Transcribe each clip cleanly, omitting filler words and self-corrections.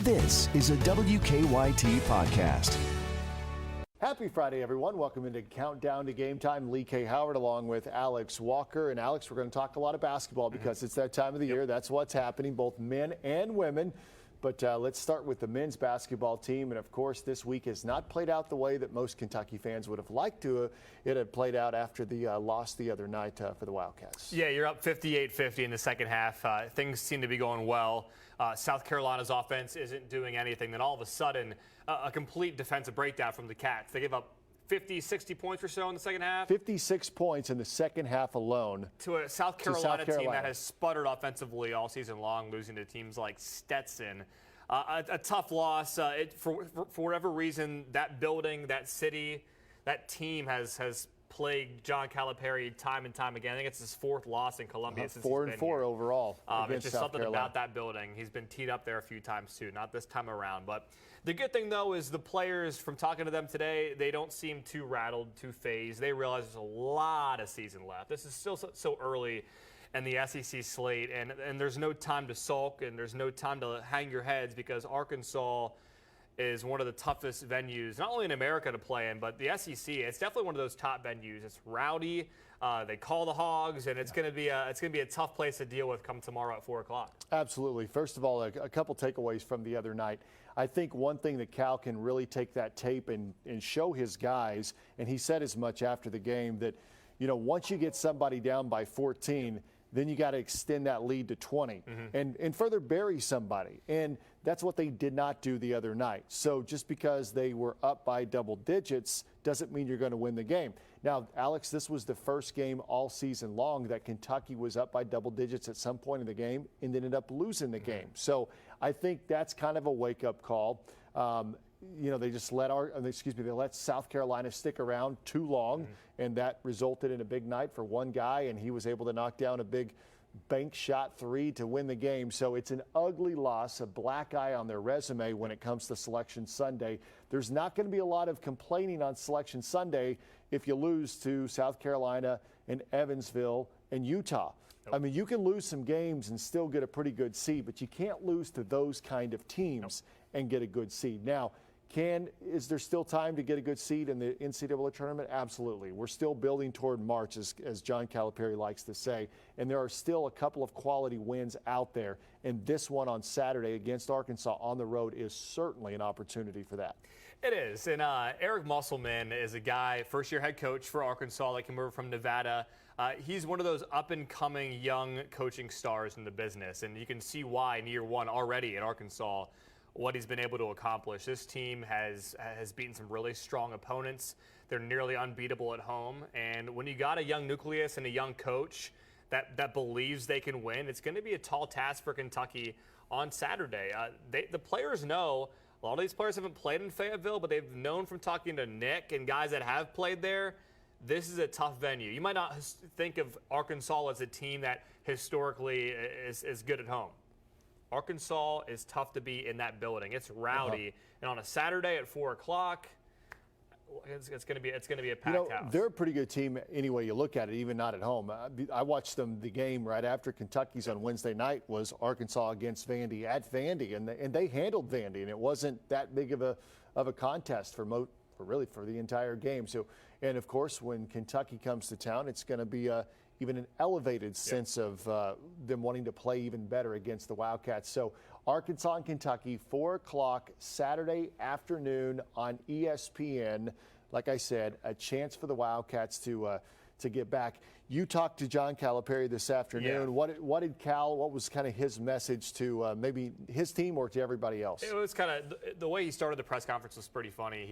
This is a WKYT podcast. Happy Friday, everyone. Welcome into Countdown to Game Time. Lee K. Howard along with Alex Walker. And Alex, we're going to talk a lot of basketball because it's that time of the year. That's what's happening, both men and women. But let's start with the men's basketball team. And, of course, this week has not played out the way that most Kentucky fans would have liked to. It had played out after the loss the other night for the Wildcats. Yeah, you're up 58-50 in the second half. Things seem to be going well. South Carolina's offense isn't doing anything. Then all of a sudden, a complete defensive breakdown from the Cats. They gave up 50, 60 points or so in the second half. 56 points in the second half alone. To a South Carolina team that has sputtered offensively all season long, losing to teams like Stetson. A tough loss. For whatever reason, that building, that city, that team has plagued John Calipari time and time again. I think it's his fourth loss in Columbia since he's been here. 4-4 overall. It's just something about that building. He's been teed up there a few times too, not this time around. But the good thing, though, is the players, from talking to them today, they don't seem too rattled, too phased. They realize there's a lot of season left. This is still so early in the SEC slate, and there's no time to sulk, and there's no time to hang your heads, because Arkansas is one of the toughest venues, not only in America to play in, but the SEC. It's definitely one of those top venues. It's rowdy. They call the Hogs, and it's going to be a tough place to deal with come tomorrow at 4 o'clock. Absolutely. First of all, a couple takeaways from the other night. I think one thing that Cal can really take that tape and show his guys, and he said as much after the game, that, you know, once you get somebody down by 14, then you got to extend that lead to 20 and further bury somebody. And that's what they did not do the other night. So just because they were up by double digits doesn't mean you're going to win the game. Now, Alex, this was the first game all season long that Kentucky was up by double digits at some point in the game and ended up losing the game. So I think that's kind of a wake-up call. You know, they just let South Carolina stick around too long, and that resulted in a big night for one guy, and he was able to knock down a big bank shot three to win the game. So it's an ugly loss, a black eye on their resume when it comes to Selection Sunday. There's not going to be a lot of complaining on Selection Sunday if you lose to South Carolina and Evansville and Utah. I mean, you can lose some games and still get a pretty good seed, but you can't lose to those kind of teams and get a good seed. Now, is there still time to get a good seed in the NCAA tournament? Absolutely. We're still building toward March, as John Calipari likes to say, and there are still a couple of quality wins out there, and this one on Saturday against Arkansas on the road is certainly an opportunity for that. It is, and Eric Musselman is a guy, first-year head coach for Arkansas that came over from Nevada. He's one of those up-and-coming young coaching stars in the business, and you can see why in year one already in Arkansas what he's been able to accomplish. This team has beaten some really strong opponents. They're nearly unbeatable at home. And when you got a young nucleus and a young coach that believes they can win, it's going to be a tall task for Kentucky on Saturday. The players know, a lot of these players haven't played in Fayetteville, but they've known from talking to Nick and guys that have played there, this is a tough venue. You might not think of Arkansas as a team that historically is good at home. Arkansas is tough to be in that building. It's rowdy, and on a Saturday at 4 o'clock, it's going to be a packed house. They're a pretty good team any way you look at it, even not at home. I watched them. The game right after Kentucky's on Wednesday night was Arkansas against Vandy at Vandy, and they handled Vandy, and it wasn't that big of a contest for the entire game. So, and of course, when Kentucky comes to town, it's going to be even an elevated sense of them wanting to play even better against the Wildcats. So Arkansas and Kentucky, 4 o'clock Saturday afternoon on ESPN. Like I said, a chance for the Wildcats to get back. You talked to John Calipari this afternoon. Yeah. What was kind of his message to maybe his team or to everybody else? It was kind of the way he started the press conference was pretty funny.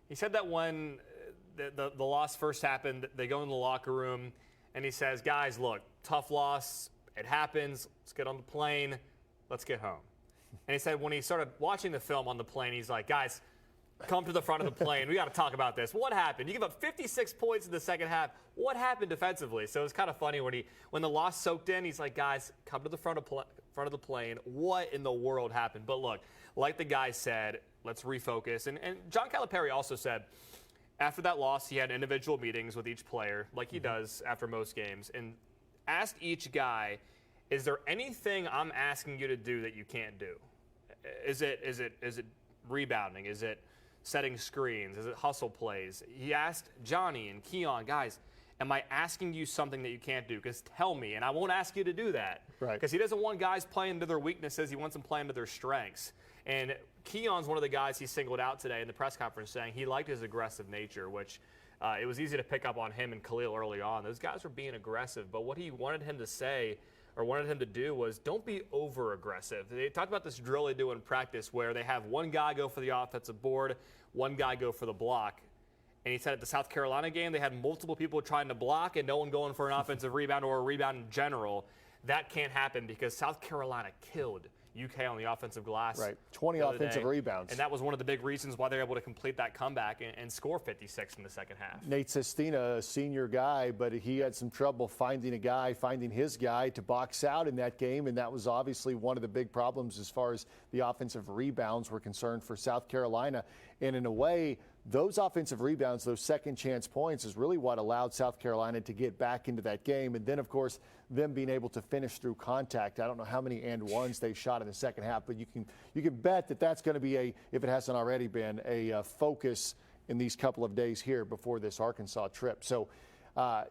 He said that when the loss first happened, they go in the locker room, and he says, guys, look, tough loss. It happens. Let's get on the plane. Let's get home. And he said when he started watching the film on the plane, he's like, guys, come to the front of the plane. We got to talk about this. What happened? You give up 56 points in the second half. What happened defensively? So it was kind of funny when the loss soaked in, he's like, guys, come to the front of the plane. What in the world happened? But look, like the guy said, let's refocus. And John Calipari also said, after that loss, he had individual meetings with each player, like he does after most games, and asked each guy, is there anything I'm asking you to do that you can't do? Is it rebounding? Is it setting screens? Is it hustle plays? He asked Johnny and Keon, guys, am I asking you something that you can't do? Because tell me, and I won't ask you to do that. Right. Because he doesn't want guys playing to their weaknesses. He wants them playing to their strengths. And Keon's one of the guys he singled out today in the press conference, saying he liked his aggressive nature, which it was easy to pick up on him and Khalil early on. Those guys were being aggressive, but what he wanted him to say or wanted him to do was don't be over-aggressive. They talked about this drill they do in practice where they have one guy go for the offensive board, one guy go for the block. And he said at the South Carolina game, they had multiple people trying to block and no one going for an offensive rebound or a rebound in general. That can't happen because South Carolina killed UK on the offensive glass. Right, 20 offensive rebounds. And that was one of the big reasons why they're able to complete that comeback and score 56 in the second half. Nate Sestina, a senior guy, but he had some trouble finding his guy to box out in that game, and that was obviously one of the big problems as far as the offensive rebounds were concerned for South Carolina. And in a way, those offensive rebounds, those second chance points, is really what allowed South Carolina to get back into that game. And then, of course, them being able to finish through contact. I don't know how many and ones they shot in the second half, but you can bet that that's going to be if it hasn't already been, a focus in these couple of days here before this Arkansas trip. So,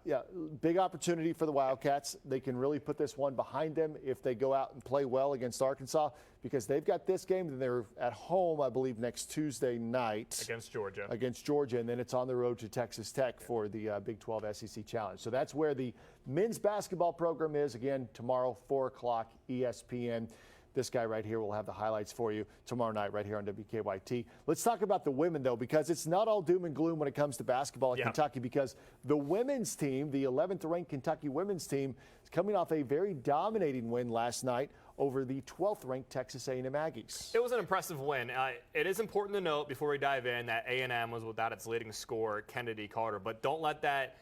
yeah, big opportunity for the Wildcats. They can really put this one behind them if they go out and play well against Arkansas, because they've got this game, and they're at home, I believe, next Tuesday night. Against Georgia. And then it's on the road to Texas Tech for the Big 12 SEC Challenge. So that's where the men's basketball program is. Again, tomorrow, 4 o'clock, ESPN. This guy right here will have the highlights for you tomorrow night right here on WKYT. Let's talk about the women, though, because it's not all doom and gloom when it comes to basketball in Kentucky, because the women's team, the 11th-ranked Kentucky women's team, is coming off a very dominating win last night over the 12th-ranked Texas A&M Aggies. It was an impressive win. It is important to note before we dive in that A&M was without its leading scorer, Kennedy Carter, but don't let that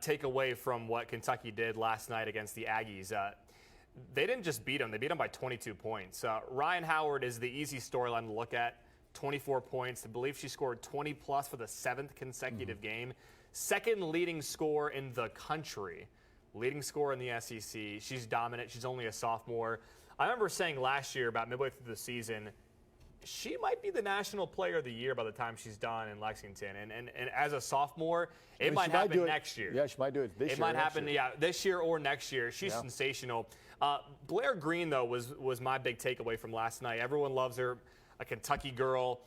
take away from what Kentucky did last night against the Aggies. They didn't just beat them. They beat them by 22 points. Ryan Howard is the easy storyline to look at. 24 points. I believe she scored 20-plus for the 7th consecutive game. Second leading scorer in the country. Leading scorer in the SEC. She's dominant. She's only a sophomore. I remember saying last year, about midway through the season, she might be the National Player of the Year by the time she's done in Lexington. And as a sophomore, it might happen next year. Yeah, she might do it this year. It might happen, this year or next year. She's sensational. Blair Green, though, was my big takeaway from last night. Everyone loves her, a Kentucky girl.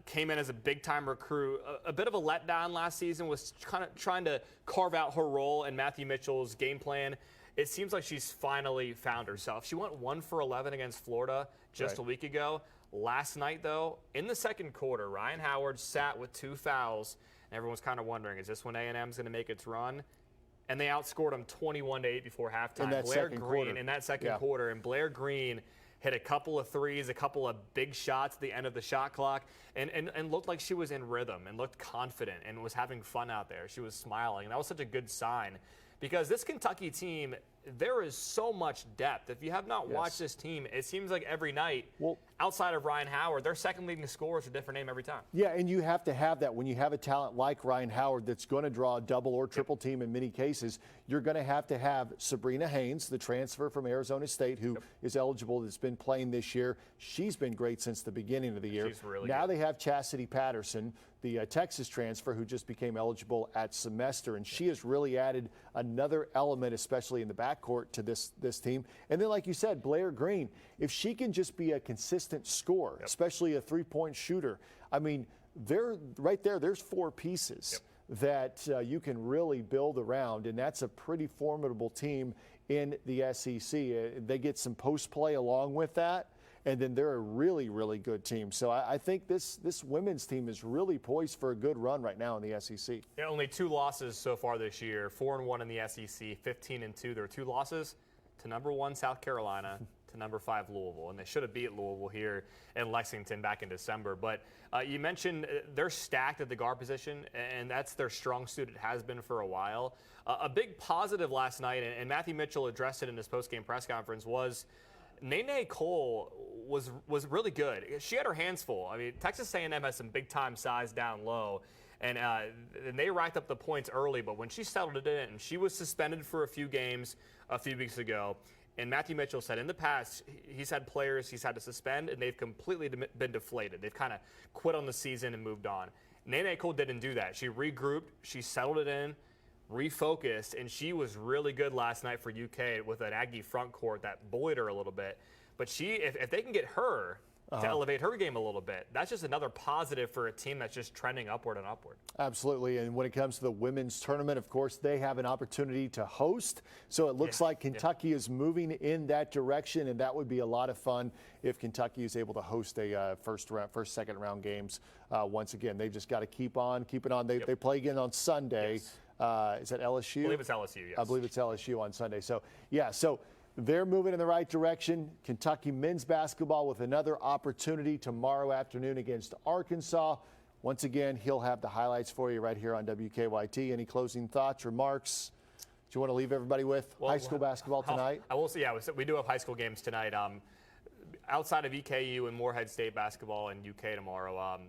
Came in as a big-time recruit. A bit of a letdown last season, was kind of trying to carve out her role in Matthew Mitchell's game plan. It seems like she's finally found herself. She went 1 for 11 against Florida just a week ago. Last night, though, in the second quarter, Ryan Howard sat with 2 fouls, and everyone's kind of wondering, is this when A&M's going to make its run? And they outscored them 21-8 before halftime. In that second quarter. In that second quarter, and Blair Green hit a couple of threes, a couple of big shots at the end of the shot clock, and looked like she was in rhythm and looked confident and was having fun out there. She was smiling, and that was such a good sign. Because this Kentucky team, there is so much depth. If you have not watched this team, it seems like every night, outside of Ryan Howard, their second leading scorer is a different name every time. Yeah, and you have to have that. When you have a talent like Ryan Howard that's going to draw a double or triple team in many cases, you're going to have Sabrina Haynes, the transfer from Arizona State, who is eligible, that's been playing this year. She's been great since the beginning of the year. She's really now good. They have Chastity Patterson, the Texas transfer, who just became eligible at semester, and she has really added another element, especially in the backcourt, to this team. And then, like you said, Blair Green, if she can just be a consistent scorer, especially a three-point shooter, I mean, right there's 4 pieces that you can really build around, and that's a pretty formidable team in the SEC. They get some post play along with that, and then they're a really, really good team. So I think this women's team is really poised for a good run right now in the SEC. Yeah, only 2 losses so far this year, 4-1 in the SEC, 15-2. There are 2 losses to number 1 South Carolina, to number 5 Louisville, and they should have beat Louisville here in Lexington back in December. But you mentioned they're stacked at the guard position, and that's their strong suit. It has been for a while. A big positive last night, and Matthew Mitchell addressed it in his post-game press conference, was Nene Cole was really good. She had her hands full. I mean, Texas A&M has some big-time size down low, and they racked up the points early, but when she settled it in, and she was suspended for a few games a few weeks ago, And Matthew Mitchell said in the past, he's had players he's had to suspend, and they've completely been deflated. They've kind of quit on the season and moved on. Nene Cole didn't do that. She regrouped, she settled it in, refocused, and she was really good last night for UK with an Aggie front court that bullied her a little bit. But if they can get her to elevate her game a little bit, that's just another positive for a team that's just trending upward and upward. Absolutely. And when it comes to the women's tournament, of course, they have an opportunity to host. So it looks like Kentucky is moving in that direction, and that would be a lot of fun if Kentucky is able to host a first, second round games. Once again, they've just got to keep it on. They play again on Sunday. Yes. Is that LSU? I believe it's LSU, yes. I believe it's LSU on Sunday. So, yeah, they're moving in the right direction. Kentucky men's basketball with another opportunity tomorrow afternoon against Arkansas. Once again, he'll have the highlights for you right here on WKYT. Any closing thoughts, remarks? Do you want to leave everybody with high school basketball tonight? I will say, we do have high school games tonight. Outside of EKU and Morehead State basketball in UK tomorrow,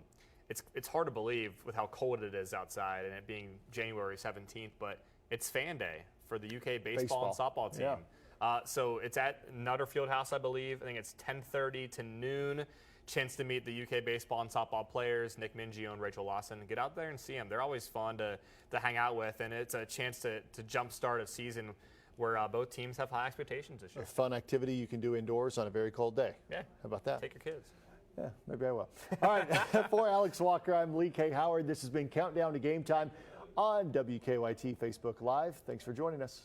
it's hard to believe with how cold it is outside and it being January 17th, but it's fan day for the UK baseball and softball team. Yeah. So it's at Nutter Fieldhouse, I believe. I think it's 10:30 to noon. Chance to meet the UK baseball and softball players, Nick Mingio and Rachel Lawson. Get out there and see them. They're always fun to hang out with, and it's a chance to jumpstart a season where both teams have high expectations this year. A fun activity you can do indoors on a very cold day. Yeah. How about that? Take your kids. Yeah, maybe I will. All right, for Alex Walker, I'm Lee K. Howard. This has been Countdown to Game Time on WKYT Facebook Live. Thanks for joining us.